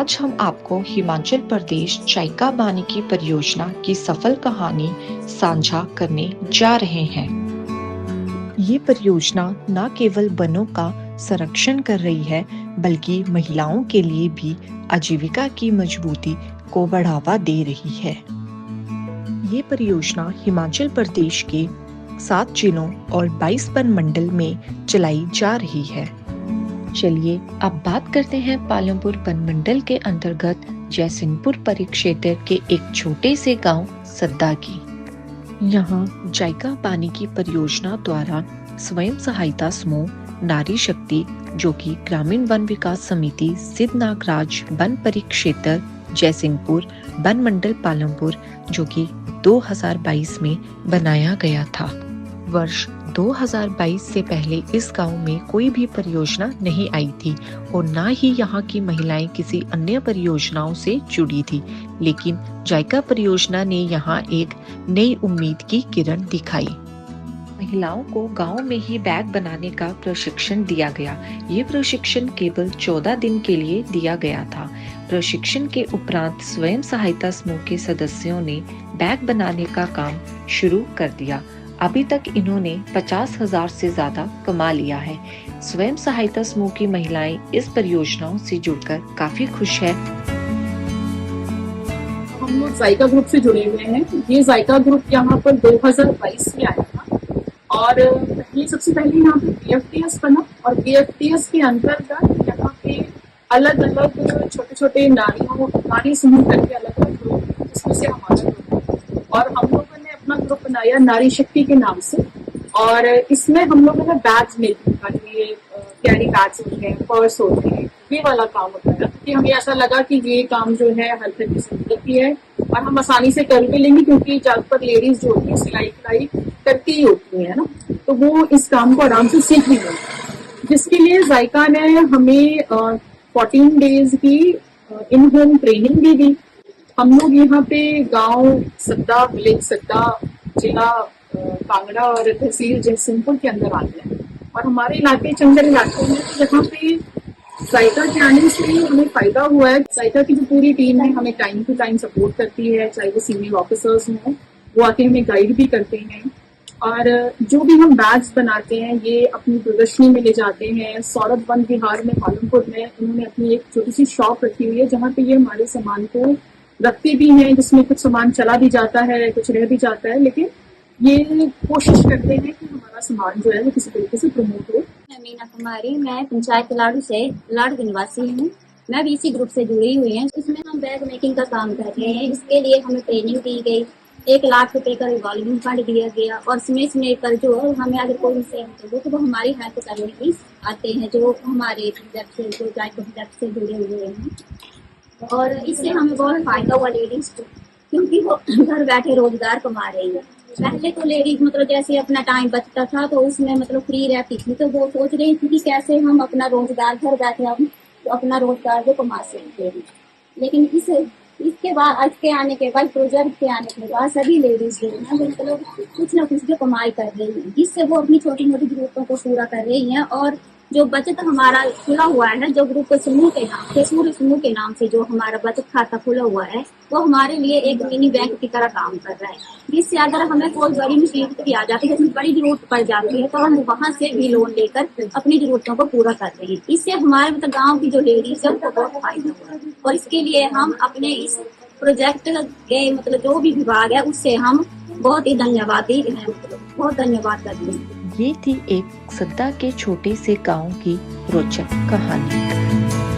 आज हम आपको हिमाचल प्रदेश जायका वानिकी परियोजना की सफल कहानी साझा करने जा रहे हैं। ये परियोजना न केवल वनों का संरक्षण कर रही है, बल्कि महिलाओं के लिए भी आजीविका की मजबूती को बढ़ावा दे रही है। ये परियोजना हिमाचल प्रदेश के 7 जिलों और 22 वन मंडल में चलाई जा रही है। चलिए अब बात करते हैं पालमपुर वन मंडल के अंतर्गत जयसिंहपुर परिक्षेत्र के एक छोटे से गांव सद्दा की। यहाँ जायका वानिकी परियोजना द्वारा स्वयं सहायता समूह नारी शक्ति, जो कि ग्रामीण वन विकास समिति सिद्ध नागराज वन परिक्षेत्र जयसिंहपुर वन मंडल पालमपुर, जो कि 2022 में बनाया गया था। वर्ष 2022 से पहले इस गांव में कोई भी परियोजना नहीं आई थी और न ही यहाँ की महिलाएं किसी अन्य परियोजनाओं से जुड़ी थी, लेकिन जायका परियोजना ने यहाँ एक नई उम्मीद की किरण दिखाई। महिलाओं को गांव में ही बैग बनाने का प्रशिक्षण दिया गया। ये प्रशिक्षण केवल 14 दिन के लिए दिया गया था। प्रशिक्षण के उपरांत स्वयं सहायता समूह के सदस्यों ने बैग बनाने का काम शुरू कर दिया। अभी तक इन्होंने 50,000 से ज्यादा कमा लिया है। स्वयं सहायता समूह की महिलाएं इस परियोजनाओं से जुड़कर काफी खुश है। हम लोग जायका ग्रुप से जुड़े हुए हैं। ये जायका ग्रुप यहाँ पर 2022 में आया था और ये सबसे पहले यहाँ पे BFTS बना और BFTS के अंतर्गत यहाँ पे अलग अलग छोटे छोटे नारी समूह करके अलग अलग ग्रुप, जिसमें से हमारा ग्रुप है। और हम लोगों ने अपना ग्रुप बनाया नारी शक्ति के नाम से और इसमें हम लोगों ने बैग्स मेकिंग का, ये कैरी बैग्स होते हैं, पर्स होते हैं, ये वाला काम होता है। क्योंकि हमें ऐसा लगा कि ये काम जो है हर तरह की सहूलियत की है और हम आसानी से कर भी लेंगे, क्योंकि ज्यादातर लेडीज जो होती है सिलाई कढ़ाई करती ही होती है ना, तो वो इस काम को आराम से सीख भी लेंगे। जिसके लिए जायका ने हमें 14 डेज की इन होम ट्रेनिंग भी दी। हम लोग यहाँ पे गांव सद्दा, विलेज सद्दा, जिला कांगड़ा और तहसील जयसिंहपुर के अंदर आते हैं और हमारे इलाके जंगल इलाके में, जहाँ पे जायका के आने से हमें फायदा हुआ है। जायका की जो पूरी टीम है हमें टाइम टू टाइम सपोर्ट करती है, चाहे वो सीनियर ऑफिसर्स हों, वो आके हमें गाइड भी करते हैं। और जो भी हम बैग्स बनाते हैं ये अपनी प्रदर्शनी में ले जाते हैं। सौरभ वन विहार में पालमपुर में उन्होंने अपनी एक छोटी सी शॉप रखी हुई है, जहाँ पे ये हमारे सामान को रखते भी हैं, जिसमें कुछ सामान चला भी जाता है, कुछ रह भी जाता है, लेकिन ये कोशिश करते हैं कि हमारा सामान जो है वो किसी तरीके से प्रमोट हो। मैं मीना कुमारी, मैं पंचायत लाड़ू से लाड़ की निवासी हूँ। मैं भी इसी ग्रुप से जुड़ी हुई हूँ। इसमें हम बैग मेकिंग का काम कर रहे हैं। इसके लिए हमें ट्रेनिंग दी गई। 1 लाख रुपए का रिवॉल्विंग फंड दिया गया और समय पर जो हमें अगर कोई से तो वो हमारी हेल्प करने की आते हैं, जो हमारे प्रोजेक्ट से, जो जायका प्रोजेक्ट से जुड़े हुए हैं। और इससे हमें बहुत फायदा हुआ लेडीज को, क्योंकि वो घर बैठे रोजगार कमा रही है। पहले तो लेडीज जैसे अपना टाइम बचता था तो उसमें फ्री रहती थी, तो वो सोच रही थी कि कैसे हम अपना रोजगार घर बैठे हम अपना रोजगार जो कमा सकते हैं। लेकिन इसके बाद आज के आने के बाद, प्रोजेक्ट के आने के बाद सभी लेडीज जो है कुछ ना कुछ जो कमाई कर रही है, जिससे वो अपनी छोटी मोटी जरूरतों को पूरा कर रही है। और जो बचत हमारा खुला हुआ है, जो ग्रुप समूह के नाम से, पूरे समूह के नाम से जो हमारा बचत खाता खुला हुआ है, वो हमारे लिए एक मिनी बैंक की तरह काम कर रहा है। जिससे अगर हमें कोई बड़ी मुसीबत भी आ जाती है, जिसमें बड़ी जरूरत पड़ जाती है, तो हम वहाँ से भी लोन लेकर अपनी जरूरतों को पूरा कर रहे हैं। इससे हमारे गाँव की जो लेडीज है उनको बहुत फायदा हुआ है। और इसके लिए हम अपने इस प्रोजेक्ट के जो भी विभाग है उससे हम बहुत ही धन्यवादी हैं, बहुत धन्यवाद करते हैं। ये थी एक सद्दा के छोटे से गांव की रोचक कहानी।